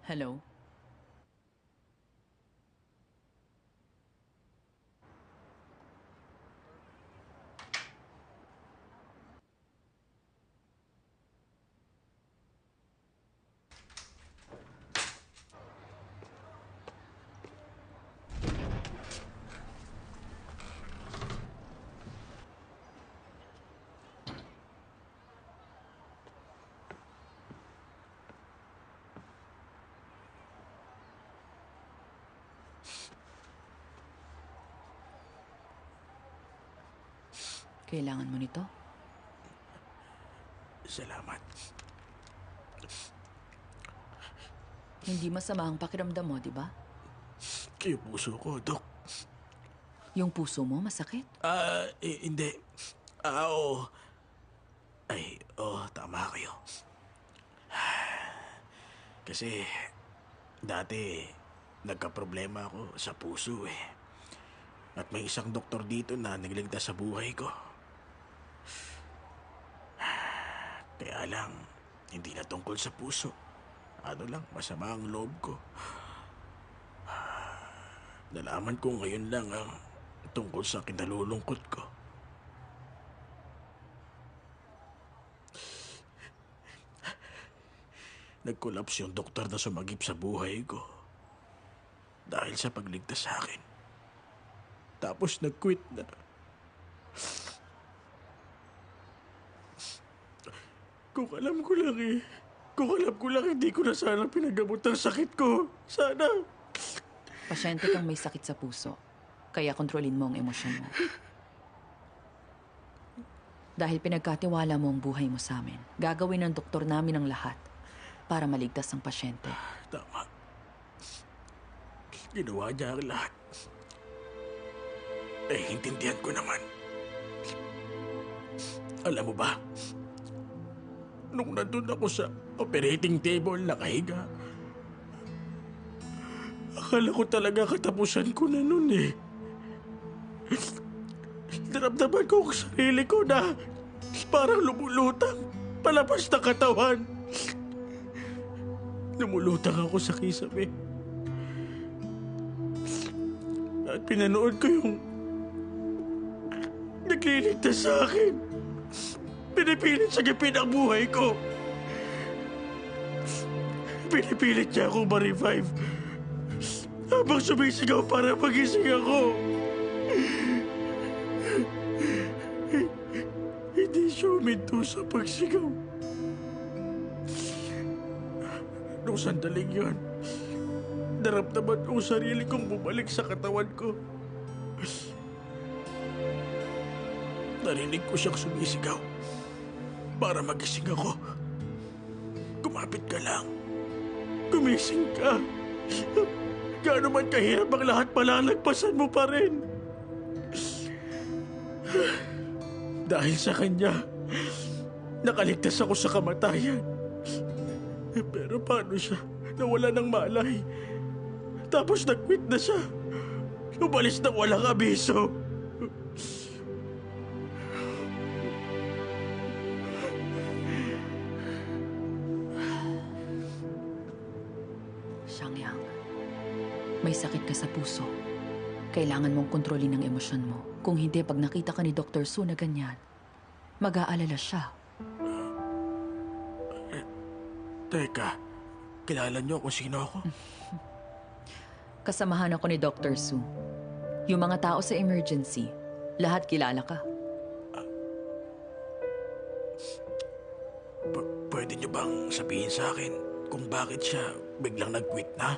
Hello? Kailangan mo nito? Salamat. Hindi masama ang pakiramdam mo, di ba? Yung puso ko, Dok. Yung puso mo masakit? Hindi. Oo. Ay, tama kayo. Kasi, dati, nagka-problema ako sa puso eh. At may isang doktor dito na nagligtas sa buhay ko. Kaya lang, hindi na tungkol sa puso. Ano lang, masama ang loob ko. Nalaman ko ngayon lang ang tungkol sa kinalulungkot ko. Nag-collapse yung doktor na sumagip sa buhay ko. Dahil sa pagligtas sa akin. Tapos nag-quit na. Kung alam ko lang hindi ko na sana pinagamot ang sakit ko. Sana. Pasyente kang may sakit sa puso. Kaya kontrolin mo ang emosyon mo. Dahil pinagkatiwala mo ang buhay mo sa amin, gagawin ng doktor namin ang lahat para maligtas ang pasyente. Tama. Ginawa niya ang lahat. Intindihan ko naman. Alam mo ba, nung nandun ako sa operating table nakahiga, akala ko talaga katapusan ko na nun eh. Naramdaman ko ang sarili ko na parang lumulutang palabas na katawan. Lumulutang ako sa kisame. At pinanood ko yung nagliligtas sa akin. Pinipilit sagipin ang buhay ko. Pinipilit niya akong ma-revive. Habang sumisigaw para magising ako. Hindi siya huminto sa pagsigaw. Nung sandaling yun, naramdaman ko sarili kong bumalik sa katawan ko. Narinig ko siyang sumisigaw para magising ako. Kumapit ka lang. Gumising ka. Gaano man kahirap ang lahat, malalagpasan mo pa rin. Dahil sa kanya, nakaligtas ako sa kamatayan. Pero paano siya? Nawala ng malay. Tapos nag-quit na siya. Umalis na walang abiso. Shangyang, may sakit ka sa puso. Kailangan mong kontrolin ang emosyon mo. Kung hindi, pag nakita ka ni Dr. Su na ganyan, mag-aalala siya. Teka, kilala niyo kung sino ako? Kasamahan ako ni Dr. Su. Yung mga tao sa emergency, lahat kilala ka. Pwede niyo bang sabihin sa akin kung bakit siya biglang nag-quit na?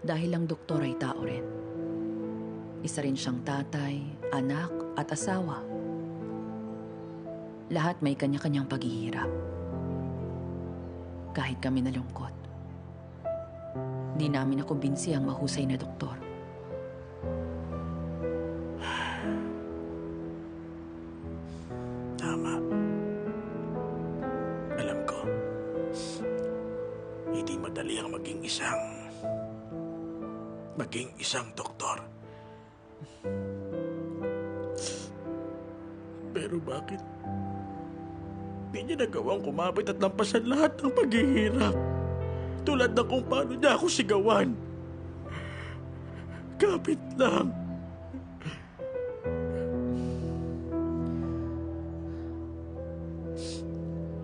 Dahil ang doktor ay tao rin. Isa rin siyang tatay, anak at asawa. Lahat may kanya-kanyang paghihirap. Kahit kami nalungkot. Di namin nakumbinsi ang mahusay na doktor. Tama. Alam ko, hindi madali ang maging isang doktor. Pero Di niya nagawang kumapit at lampasan lahat ng paghihirap. Tulad ng kung paano niya ako sigawan. Kapit lang.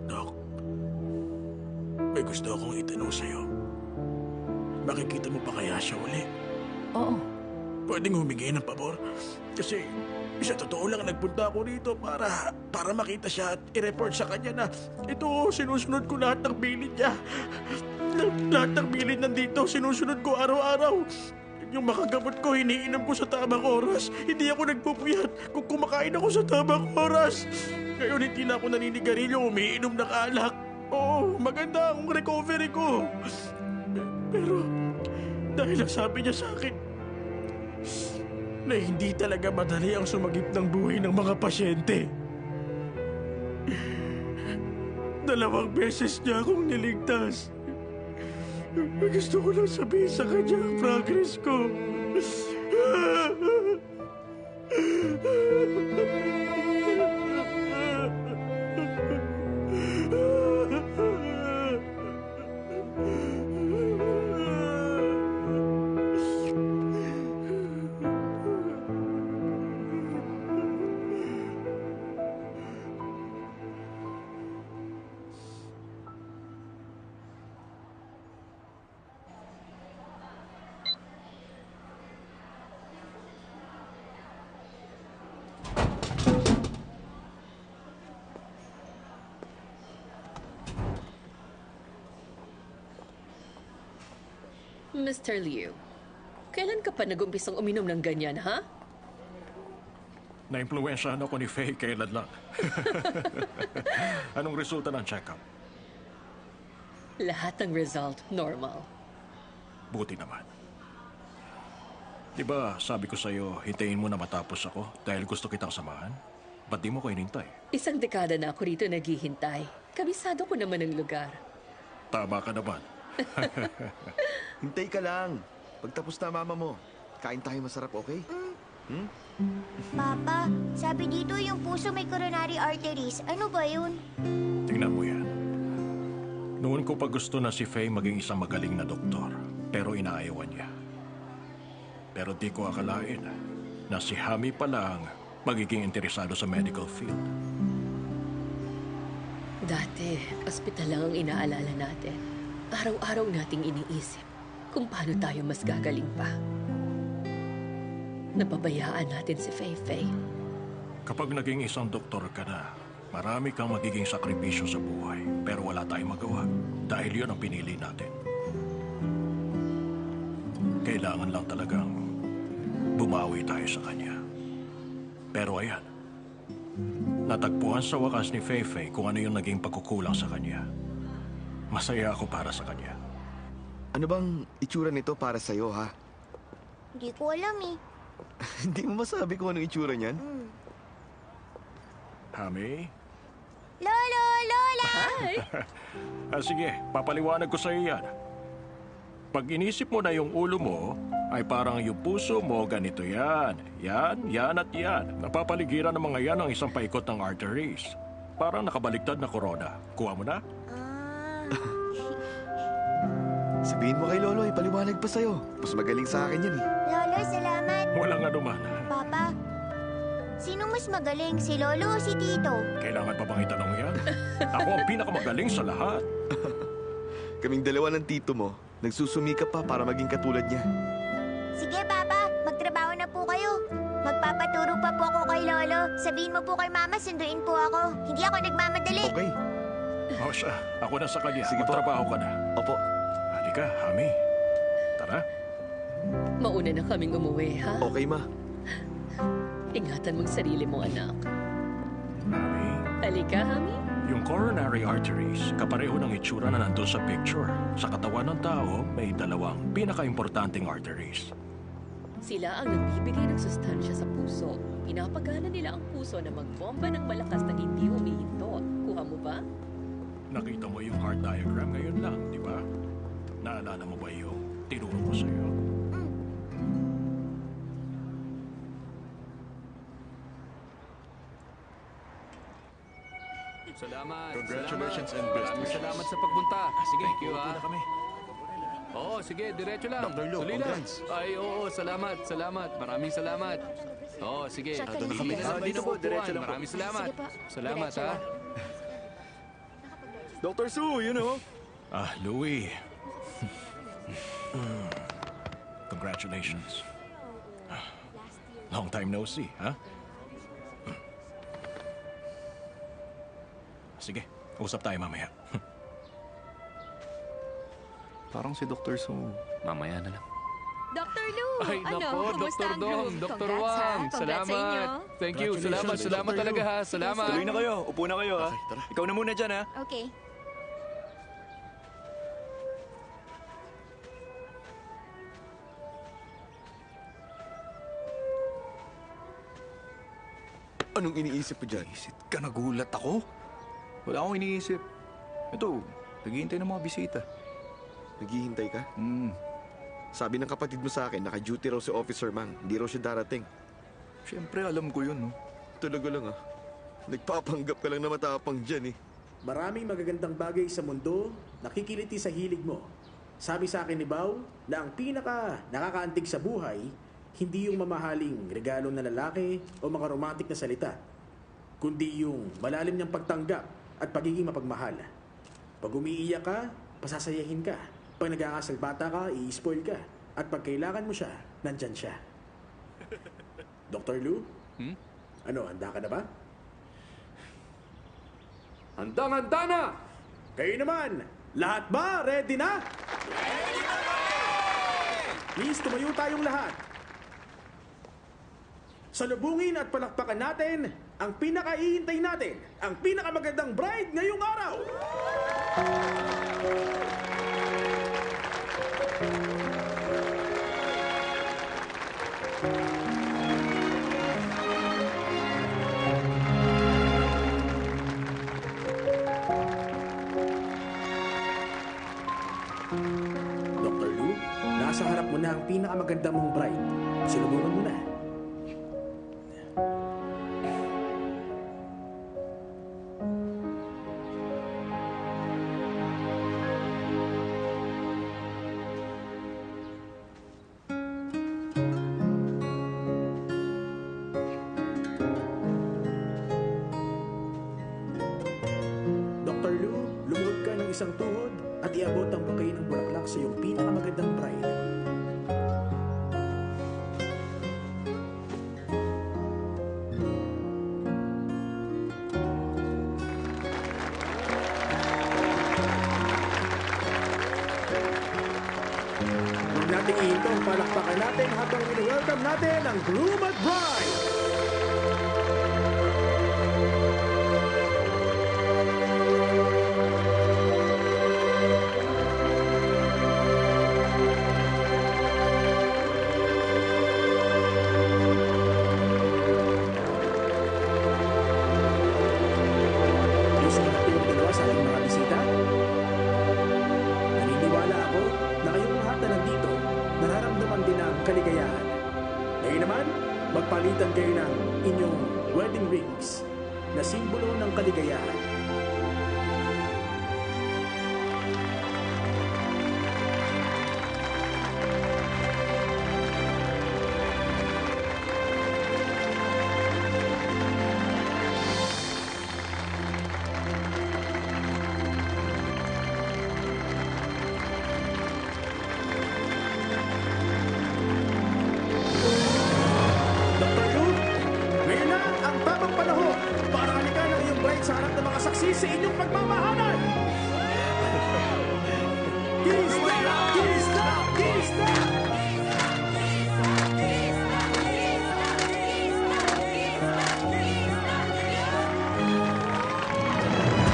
Dok, may gusto akong itanong sa'yo. Makikita mo pa kaya siya uli? Oo. Pwedeng humingi ng pabor? Kasi sa totoo lang nagpunta ako dito para makita siya at i-report sa kanya na ito, sinusunod ko lahat ng bilin niya. Lahat ng bilin nandito, sinusunod ko araw-araw. Yung makagamot ko, iniinom ko sa tamang oras. Hindi ako nagpupuyat kung kumakain ako sa tamang oras. Ngayon hindi na ako naninigarilyo, umiinom ng alak. Oo, maganda ang recovery ko. Pero dahil ang sabi niya sa akin na hindi talaga madali ang sumagip ng buhay ng mga pasyente. 2 beses niya akong niligtas. Gusto ko lang sabihin sa kanya ang progress ko. Mr. Liu, kailan ka pa nag-umpisang uminom ng ganyan, ha? Na-impluwensyahan ako ni Faye kailan lang. Anong resulta ng check-up? Lahat ng result, normal. Buti naman. Di ba sabi ko sa'yo, hintayin mo na matapos ako dahil gusto kitang samahan? Ba't di mo ko hinintay? 1 dekada na ako rito naghihintay. Kabisado ko naman ang lugar. Tama ka naman. Hintay ka lang. Pagtapos na mama mo, kain tayo masarap, okay? Papa, sabi dito yung puso may coronary arteries. Ano ba yun? Tingnan mo yan. Noon ko pa gusto na si Faye maging isang magaling na doktor, pero inaayawan niya. Pero di ko akalain na si Hami pa lang magiging interesado sa medical field. Dati, ospital lang ang inaalala natin. Araw-araw nating iniisip kung paano tayo mas gagaling pa. Napabayaan natin si Fei-Fei. Kapag naging isang doktor ka na, marami kang magiging sakripisyo sa buhay, pero wala tayong magawa dahil yun ang pinili natin. Kailangan lang talagang bumawi tayo sa kanya. Pero ayan, natagpuan sa wakas ni Fei-Fei kung ano yung naging pagkukulang sa kanya. Masaya ako para sa kanya. Ano bang itsura nito para sa'yo, ha? Hindi ko alam eh. Hindi mo masabi kung anong itsura niyan? Hami? Lolo! Lola! Hi! Sige, papaliwanag ko sa iyo yan. Pag inisip mo na yung ulo mo, ay parang yung puso mo, ganito yan. Yan at yan. Napapaligiran ng mga yan ang isang paikot ng arteries. Parang nakabaliktad na corona. Kuha mo na? Sabihin mo kay Lolo, ipaliwanag pa sa'yo. Mas magaling sa akin yan eh. Lolo, salamat. Walang anuman. Papa, sino mas magaling, si Lolo o si Tito? Kailangan pa bang itanong yan? Ako ang pinakamagaling sa lahat. Kaming dalawa ng tito mo, nagsusumikap pa para maging katulad niya. Sige, Papa, magtrabaho na po kayo. Magpapaturo pa po ako kay Lolo. Sabihin mo po kay Mama, sunduin po ako. Hindi ako nagmamadali. Okay. O siya, ako na sa kanya. Sige po. Magtrabaho ka na. Opo. Halika, Hami. Tara. Mauna na kaming umuwi, ha? Okay, ma. Ingatan mong sarili mo, anak. Hami. Halika, Hami. Yung coronary arteries, kapareho ng itsura na nandun sa picture. Sa katawan ng tao, may dalawang pinaka-importanting arteries. Sila ang nagbibigay ng sustansya sa puso. Pinapagana nila ang puso na magbomba ng malakas na hindi humihinto. Kuha mo ba? Nakita mo yung heart diagram ngayon lang, di ba? Naalala mo ba yung tinuro ko sa'yo? Salamat. Congratulations salamat. and best Maraming wishes. salamat sa pagpunta. Sige, thank you Upo na kami. Oo, sige, diretso lang. Dr. Lu, Tuloy lang. congrats. Ay, oo, salamat, salamat. Maraming salamat. Oo, sige. Shotgun na Sige kami. na lang Dito po, upuan. diretso lang po. Maraming salamat. Sige po. Salamat, Diretso ha. lang. Dr. Su, you know. Louie. Congratulations. Long time no see, ha? Sige, usap tayo mamaya. Parang si Dr. Su. Mamaya na lang. Dr. Lu, Ay, ano, nako, kumusta Dr. ang Dong, group? Dr. Congrats, Wang. ha? Congrats sa inyo. Salamat. Thank you. Salamat, Congratulations, salamat Dr. talaga, Lu. ha. Salamat. Tuloy na kayo. Upo na kayo, ha? Okay, tara. Ikaw na muna dyan, ha? Okay. Anong iniisip mo dyan? Isit ka, nagulat ako. Wala akong iniisip. Ito, naghihintay ng mga bisita. Naghihintay ka? Hmm, Sabi ng kapatid mo sa akin, naka-duty raw si Officer Mang. Hindi raw siya darating. syempre alam ko yun, no? Talaga lang ah. Nagpapanggap ka lang na matapang dyan eh. Maraming magagandang bagay sa mundo nakikiliti sa hilig mo. Sabi sa akin ni Bao na ang pinaka nakakaantig sa buhay, hindi yung mamahaling regalo na lalaki o mga romantic na salita, kundi yung malalim niyang pagtanggap at pagiging mapagmahal. Pag umiiyak ka, pasasayahin ka. Pag nag-aasal bata ka, i-spoil ka. At pag kailangan mo siya, nandyan siya. Dr. Lu? Ano, handa ka na ba? Handang-handa na! Kayo naman, lahat ba? Ready na? Ready na! Please, tumayo tayong lahat. Salubungin at palakpakan natin ang pinakaiintay natin, ang pinakamagandang bride ngayong araw. Dr. Lu, nasa harap mo na ang pinakamaganda mong bride. Sinubungan mo na. Dr. Lu, lumuhod ka ng isang tuhod at iabot ang bouquet ng bulaklak sa iyong pinakamagandang bride. Huwag nating ihinto ang palakpakan natin habang welcome natin ang groom at bride! Ayos na natin yung dalawa sa ating mga bisita. Naniniwala ako na kayong lahat na nandito, nararamdaman din ang kaligayahan. Ngayon naman, magpalitan kayo ng inyong wedding rings na simbolo ng kaligayahan. Dr. Lu, ngayon na ang tamang panahon para halikan ang iyong bride sa harap ng mga saksi sa inyong pagmamahalan. Kiss na! Kiss na! Kiss na!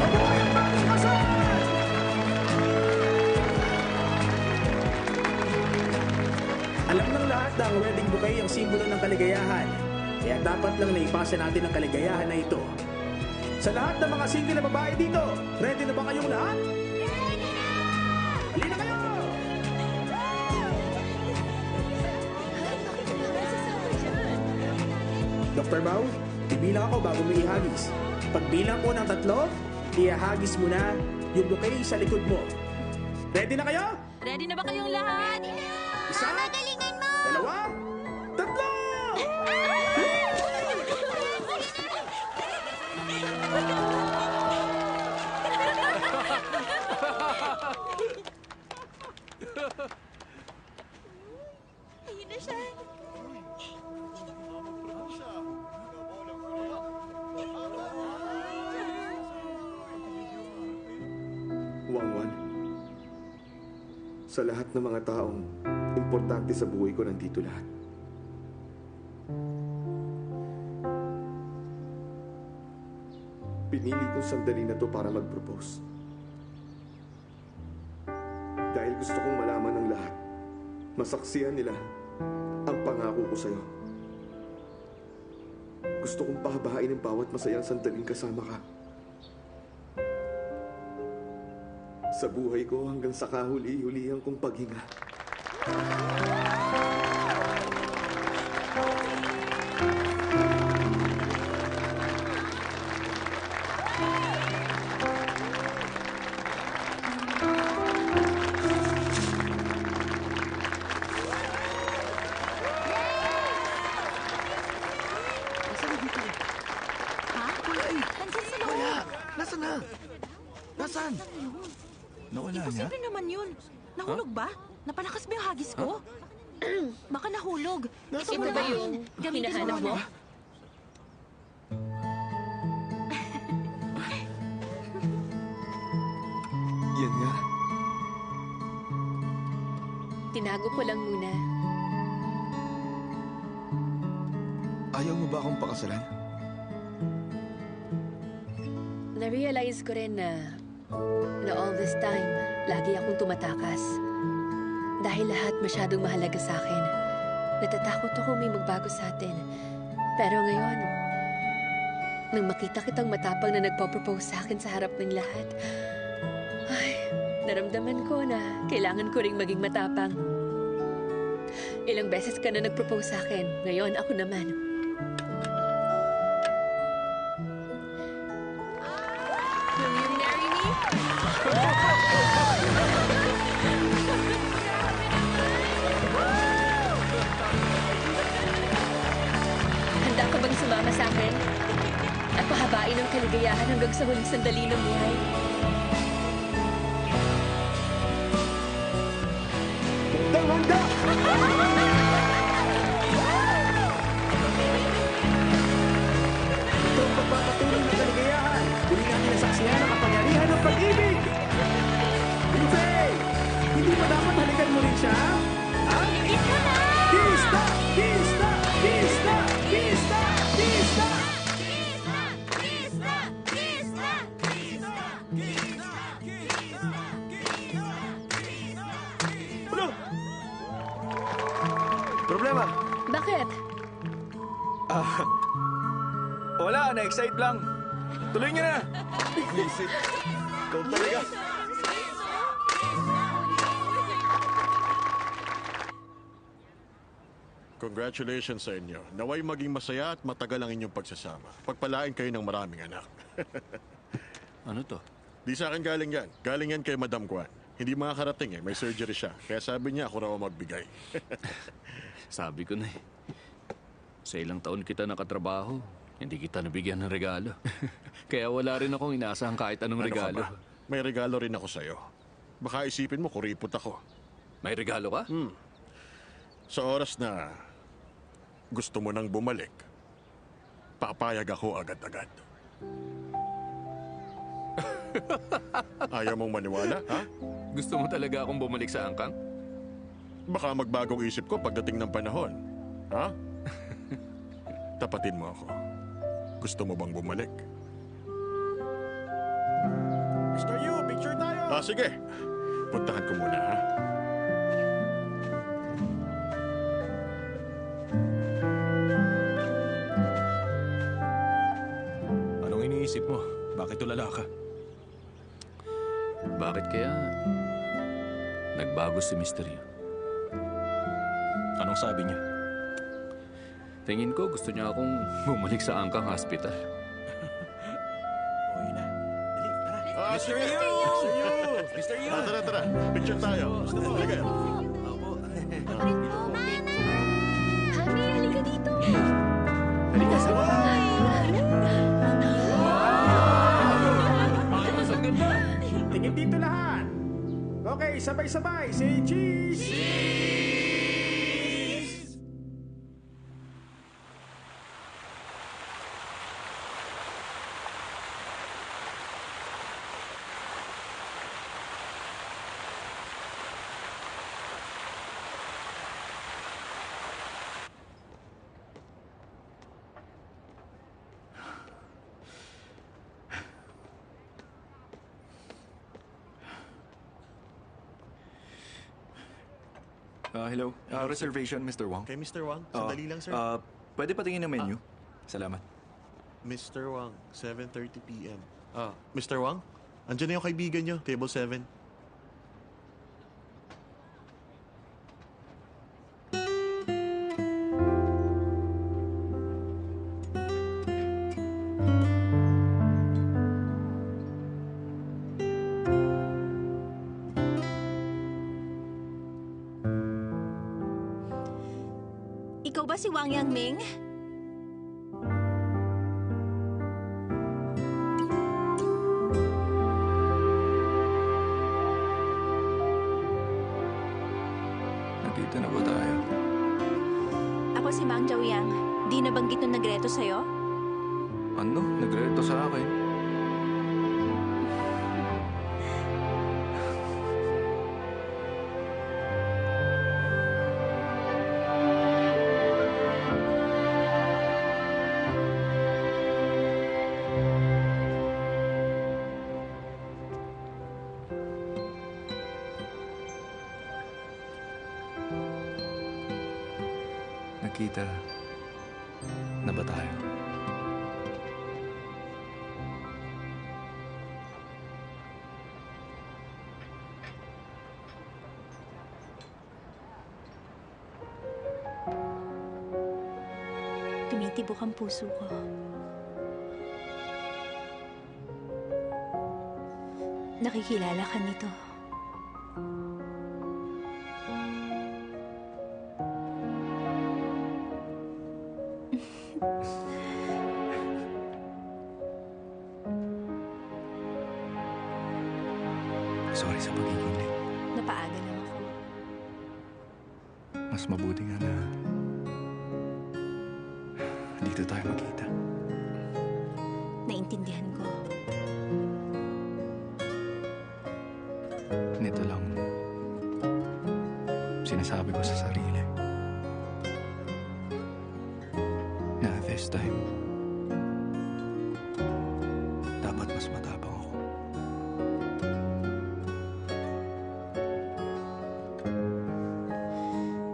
Mabuhay ang bagong kasal! Alam ng lahat na ang wedding bouquet ang simbolo ng kaligayahan. Kaya dapat lang naipasa natin ang kaligayahan na ito. Sa lahat ng mga single na babae dito, ready na ba kayong lahat? Ready na! Halina kayo! Dr. Bao, bibilang ako bago mo ihagis. Pagbilang ko ng 3, ihahagis mo na yung bouquet sa likod mo. Ready na kayo? Ready na ba kayong lahat? Isa, Galingan mo! dalawa, tatlo! Ayun na siya. Wangwan, sa lahat ng mga taong importante sa buhay ko, nandito lahat. Pinili kong sandali na to para mag-propose. Dahil gusto kong malaman ng lahat, masaksihan nila ang pangako ko sa'yo. Gusto kong pahabain ang bawat masayang sandaling kasama ka. Sa buhay ko hanggang sa kahuli-hulihan kong paghinga. Nasaan na? Nasaan? Nawala niya? Imposible naman yun. Nahulog ba? Napalakas ba yung hagis ko? Baka nahulog. Ito ba yung hinahanap mo? Yan nga. Tinago ko lang muna. Ayaw mo ba akong pakasalan? Na-realize ko rin na all this time, lagi akong tumatakas. Dahil lahat masyadong mahalaga sa akin. Natatakot ako may magbago sa atin. Pero ngayon, nang makita kitang matapang na nagpo-propose sa akin sa harap ng lahat, ay, naramdaman ko na kailangan ko ring maging matapang. Ilang beses ka na nag-propose sa akin. Ngayon, ako naman. Will you marry me? Handa ka bang sumama sa akin? At pahabain ang kaligayahan hanggang sa huling sandali ng buhay? Handa! Ito ang pagpapatuloy ng kaligayahan. Huli natin nasaksihan ang kapangyarihan ng pag-ibig. Lindsay! Hindi ba dapat halikan mo rin siya? Ha? Kista! Kista! Kista! Kista! Kista! Ano? Problema? Bakit? Wala, na-excite lang. Tuloy niyo na. Visit. Ikaw talaga. Congratulations sa inyo. Naway maging masaya at matagal ang inyong pagsasama. Pagpalain kayo ng maraming anak. Ano to? Di sa akin galing yan. Galing yan kay Madam Kwan. Hindi makakarating eh. May surgery siya. Kaya sabi niya ako raw ang magbigay. Sabi ko na eh. Sa ilang taon kita nakatrabaho, hindi kita nabigyan ng regalo. Kaya wala rin akong inaasahan kahit anong Ano ka regalo. ba? May regalo rin ako sa'yo. Baka isipin mo, kuripot ako. May regalo ka? Sa oras na gusto mo nang bumalik, papayag ako agad-agad. Ayaw mong maniwala, ha? Gusto mo talaga akong bumalik sa angkang? Baka magbagong isip ko pagdating ng panahon. Ha? Tapatin mo ako. Gusto mo bang bumalik? Mr. Yu, picture tayo! Sige. Puntahan ko muna, ha? Anong iniisip mo? Bakit tulala ka? Bakit kaya nagbago si Mr. Yu? Anong sabi niya? Tingin ko gusto niya akong bumalik sa angkang hospital. Okay na. Dali, Mr. Yu! Mr. Yu! Tara. Picture tayo. Gusto mo? Halika. Honey, halika dito. Halika, sabay! Tingin dito lahat. Okay, sabay-sabay. Say cheese! Cheese! Hello. Reservation, Mr. Wang. Kay Mr. Wang, sandali lang, sir. Pwede patingin ng menu? Salamat. Mr. Wang, 7:30 p.m. Mr. Wang, andyan na yung kaibigan nyo, table 7. Ikaw ba si Wang Yangming? Nandito na ba tayo? Ako si Mang Jiaoyang. Di nabanggit nung nagreto sa'yo? Ano? Nagreto sa akin? Nakita na ba tayo? Tumitibok ang puso ko. Nakikilala ka nito. Sorry sa pagiging late. Napaaga lang ako. Mas mabuti nga na dito tayo magkita. Naintindihan ko. Nito lang sinasabi ko sa sarili na this time dapat mas matapang ako.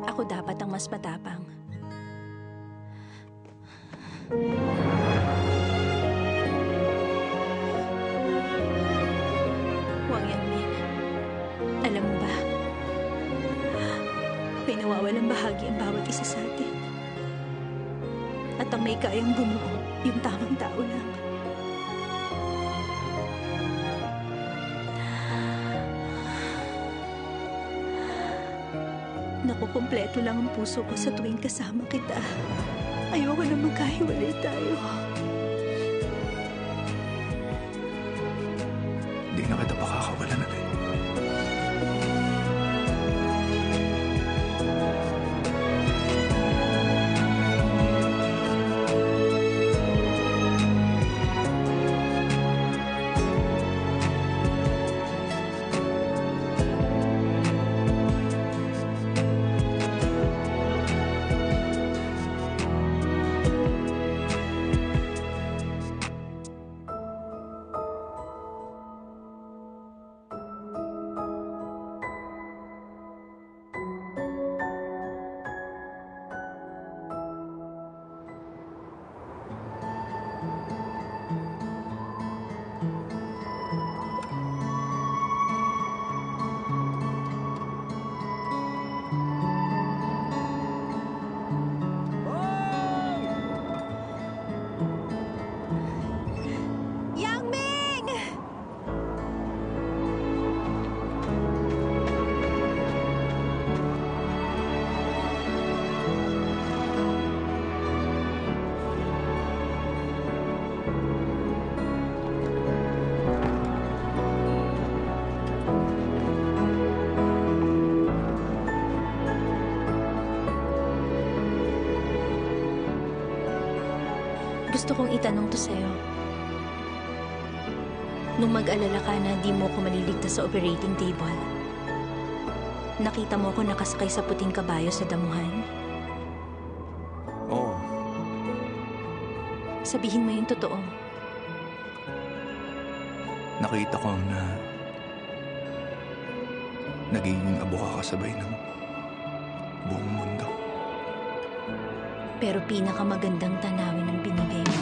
Ako dapat ang mas matapang. Wang Yangming, alam mo ba? May nawawalang bahagi ang bawat isa sa atin. At ang may kayang bumuo, yung tamang tao lang. Nakukumpleto lang ang puso ko sa tuwing kasama kita. Ayoko na magkahiwalay tayo. Di na kita pakakawalan ulit. gusto kong itanong to sa'yo. Nung mag-alala ka na di mo ko maliligtas sa operating table, nakita mo ko nakasakay sa puting kabayo sa damuhan? Oo. Sabihin mo yung totoo. Nakita ko na nagiging abo ka kasabay ng buong mundo. Pero pinakamagandang tanawin ang binigay mo.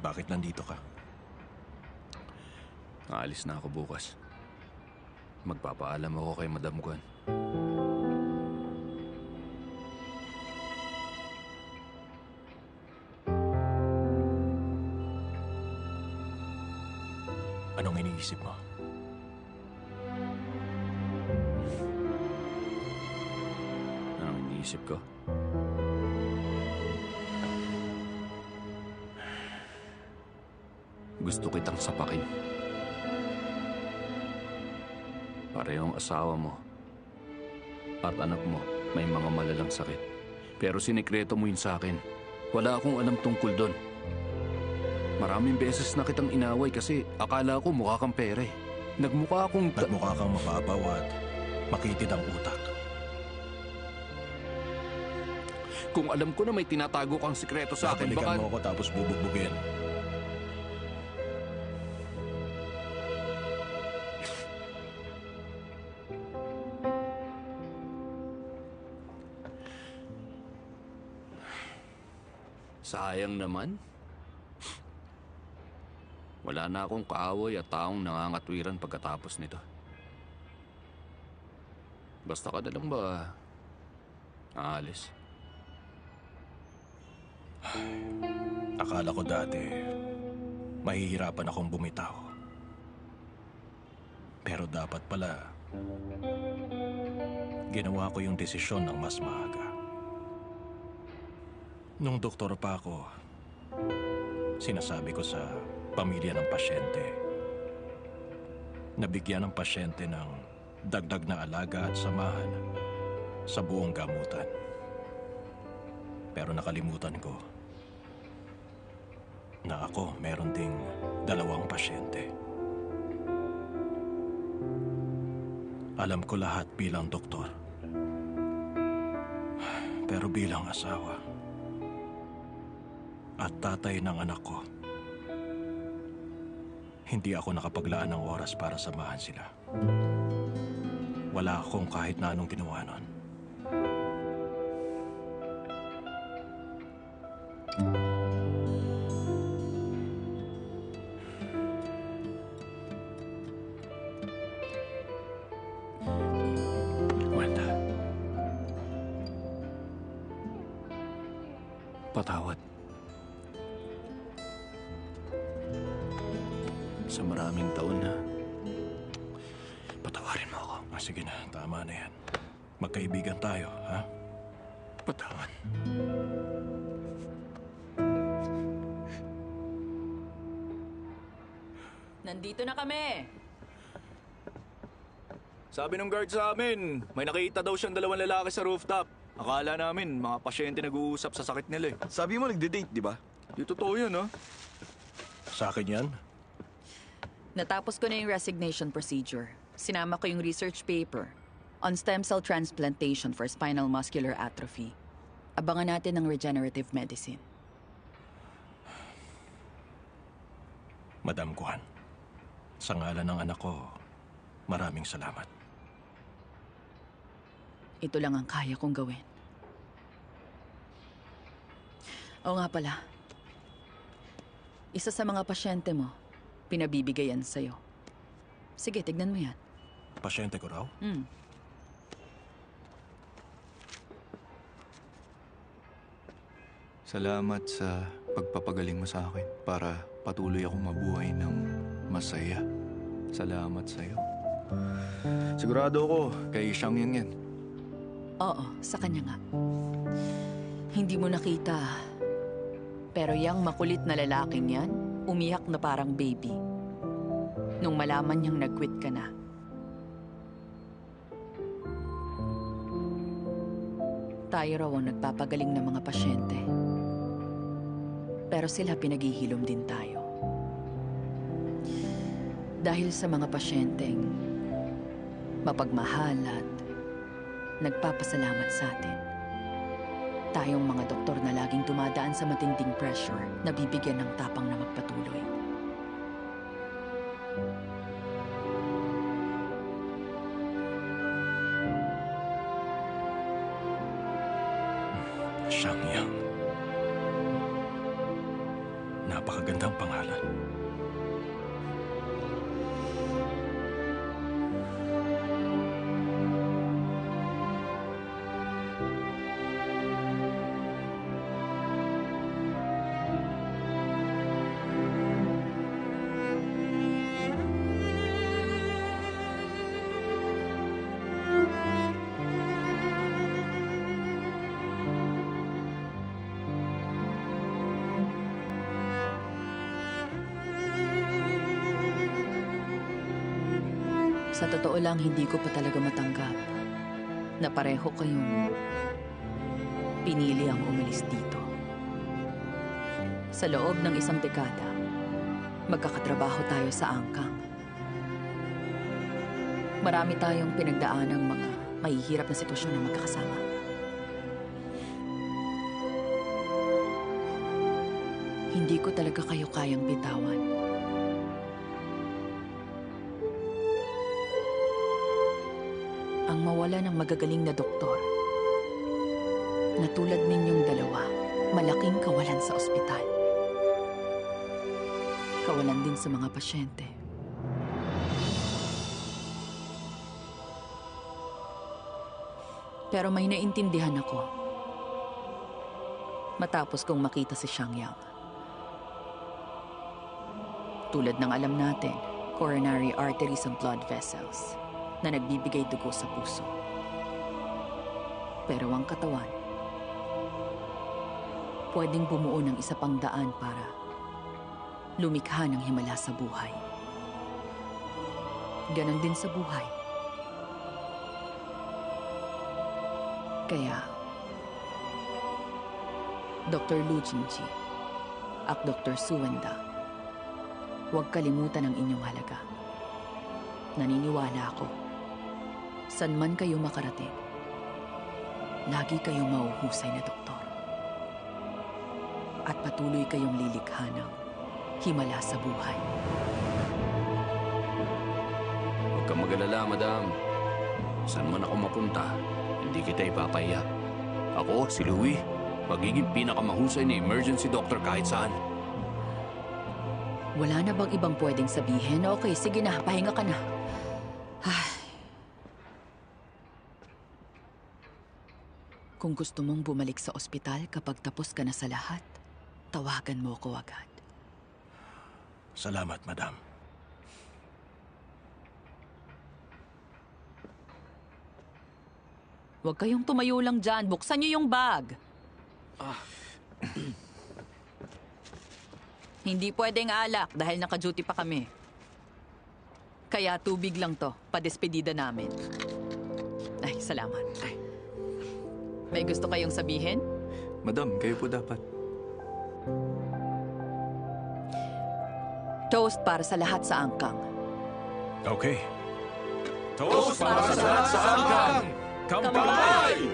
Bakit nandito ka? Aalis na ako bukas. Magpapaalam ako kay Madam Gwen. Anong iniisip mo? Anong iniisip ko? Gusto kitang sapakin. Parehong asawa mo at anak mo may mga malalang sakit. Pero sinikreto mo yun sa akin. Wala akong alam tungkol doon. Maraming beses na kitang inaway kasi akala ko mukha kang pere. Nagmukha akong... Nagmukha kang mababaw at makitid ang utak. Kung alam ko na may tinatago kang sikreto sa akin, Babalikan baka... mo ako tapos bubugbugin. Sayang naman. Wala na akong kaaway at taong nangangatwiran pagkatapos nito. Basta ka na lang ba aalis? Akala ko dati, mahihirapan akong bumitaw. Pero dapat pala, ginawa ko yung desisyon ng mas maaga. Nung doktor pa ako, sinasabi ko sa pamilya ng pasyente, nabigyan ng pasyente ng dagdag na alaga at samahan sa buong gamutan. Pero nakalimutan ko na ako meron ding 2 pasyente. Alam ko lahat bilang doktor. Pero bilang asawa at tatay ng anak ko, hindi ako nakapaglaan ng oras para samahan sila. Wala akong kahit na anong ginawa nun. Wanda. Patawad. Sa maraming taon na, patawarin mo ako. Sige na, tama na yan. Magkaibigan tayo, ha? Patawad. Nandito na kami. Sabi ng guard sa amin, may nakita daw siyang 2 lalaki sa rooftop. Akala namin, mga pasyente nag-uusap sa sakit nila eh. Sabi mo nagde-date, di ba? Yung totoo yun, ha? Sa akin yan? Natapos ko na yung resignation procedure. Sinama ko yung research paper on stem cell transplantation for spinal muscular atrophy. Abangan natin ng regenerative medicine. Madam Guan, sa ngalan ng anak ko, maraming salamat. Ito lang ang kaya kong gawin. Oo nga pala. Isa sa mga pasyente mo, pinabibigayan sa'yo. Sige, tignan mo yan. Pasyente ko raw? Salamat sa pagpapagaling mo sa akin para patuloy akong mabuhay ng masaya. Salamat sa'yo. Sigurado ako kay Xiang Yang yan. Oo, sa kanya nga. Hindi mo nakita. Pero yang makulit na lalaking yan, umiyak na parang baby. Nung malaman niyang nag-quit ka na. Tayo raw ang nagpapagaling ng mga pasyente. Pero sila pinaghihilom din tayo. Dahil sa mga pasyenteng mapagmahal at nagpapasalamat sa atin. Tayong mga doktor na laging dumadaan sa matinding pressure na bibigyan ng tapang na magpatuloy. Xiang Yang. Napakagandang pangalan. Sa totoo lang, hindi ko pa talaga matanggap na pareho kayong pinili ang umalis dito. Sa loob ng isang dekada, magkakatrabaho tayo sa angkang. Marami tayong pinagdaanang mga mahihirap na sitwasyon na magkakasama. Hindi ko talaga kayo kayang bitawan. Ang mawala ng magagaling na doktor na tulad ninyong dalawa, malaking kawalan sa ospital. Kawalan din sa mga pasyente. Pero may naintindihan ako matapos kong makita si Xiang Yang. Tulad ng alam natin, coronary arteries and blood vessels na nagbibigay dugo sa puso. Pero ang katawan, pwedeng bumuo ng isa pang daan para lumikha ng himala sa buhay. Ganon din sa buhay. Kaya, Dr. Lu Jingjie at Dr. Su Wenda, huwag kalimutan ang inyong halaga. Naniniwala ako, san man kayo makarating, lagi kayong mauhusay na doktor. At patuloy kayong lilikha ng himala sa buhay. Huwag kang mag-alala, madam. Saan man ako mapunta, hindi kita ipapahiya. Ako, si Louie, magiging pinakamahusay na emergency doctor kahit saan. Wala na bang ibang pwedeng sabihin? Okay, sige na, pahinga ka na. Kung gusto mong bumalik sa ospital kapag tapos ka na sa lahat, tawagan mo ko agad. Salamat, madam. Huwag kayong tumayo lang dyan. Buksan niyo yung bag. Hindi pwedeng alak dahil naka-duty pa kami. Kaya tubig lang to, padespedida namin. Ay, salamat. May gusto kayong sabihin? Madam, kayo po dapat. Toast para sa lahat sa angkang. Okay. Toast para sa lahat sa angkang! Kampay!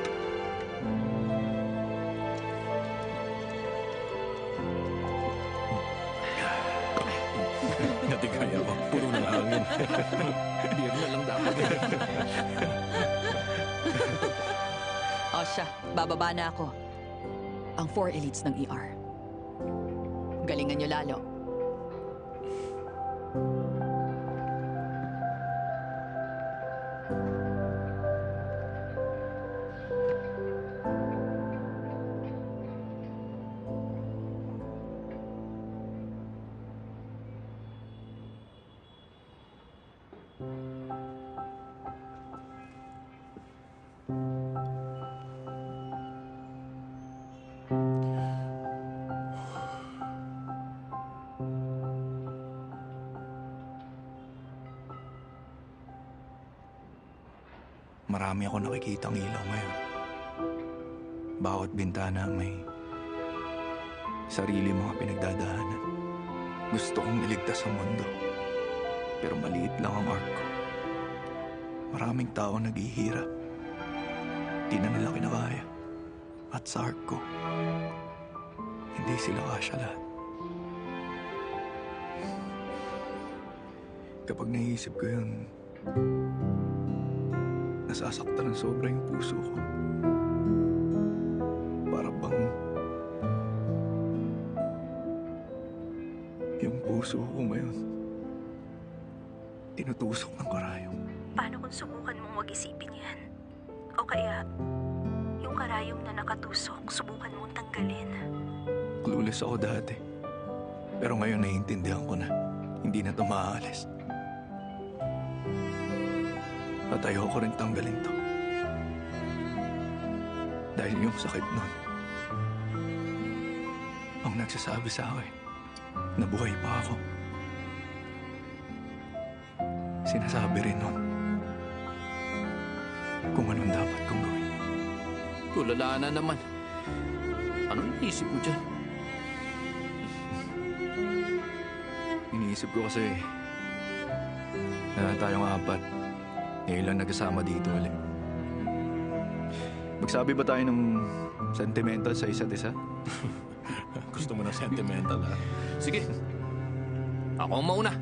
Natigay ako. Puro ng hangin. Beer na lang dapat. O siya, bababa na ako. Ang 4 elites ng ER. Galingan nyo lalo. Marami ako nakikitang ilaw ngayon. Bawat bintana may sarili mga pinagdadaanan. Gusto kong iligtas ang mundo. Pero maliit lang ang ark ko. Maraming tao naghihirap. Di na nila kinakaya. At sa ark ko, hindi sila kasya lahat. Kapag naisip ko yun, nasasaktan ng sobra yung puso ko. Para bang yung puso ko ngayon tinutusok ng karayom. Paano kung subukan mong wag isipin yan? O kaya, yung karayom na nakatusok, subukan mong tanggalin. Clueless ako dati. Pero ngayon naiintindihan ko na. Hindi na ito maaalis. At ayoko rin tanggalin to. Dahil yung sakit nun, ang nagsasabi sa akin na buhay pa ako. Sinasabi rin nun kung anong dapat kong gawin. Tulala na naman. Anong iniisip mo dyan? Iniisip ko kasi na tayong apat, ngayon lang nagkasama dito ulit. Magsabi ba tayo ng sentimental sa isa't isa? Gusto mo na sentimental, ha? Sige. Ako ang mauna.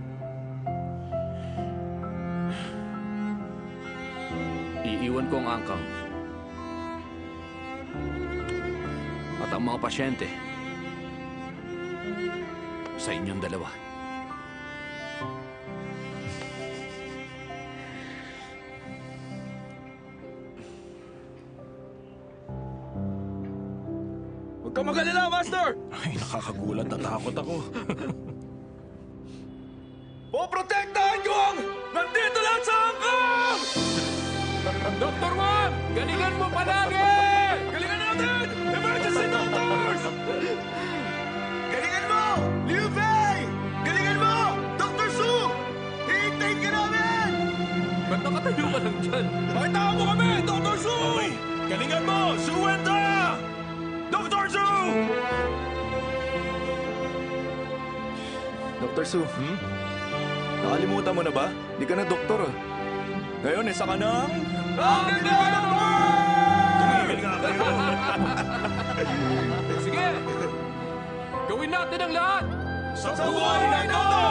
Iiwan ko ang angkang. At ang mga pasyente sa inyong dalawa. Huwag ka mag-alala, Master! Ay, nakakagulat na takot ako. Poprotektahan ko ang nandito lahat sa angkang! Dr. Wang! Galingan mo palagi! Galingan natin! Emergency doctors! Galingan mo! Liu Fei! Galingan mo! Dr. Su! Hihintayin ka namin! Ba't nakatayo ka lang dyan? Pakita mo kami, Dr. Su! Okay. Galingan mo! Su Wenda! Dr. Su! Dr. Su, nakalimutan mo na ba? Di ka na doktor, ah. Ngayon, isa ka ng... Tumigil nga kayo! Sige! Gawin natin ang lahat! Sa buhay ng doktor!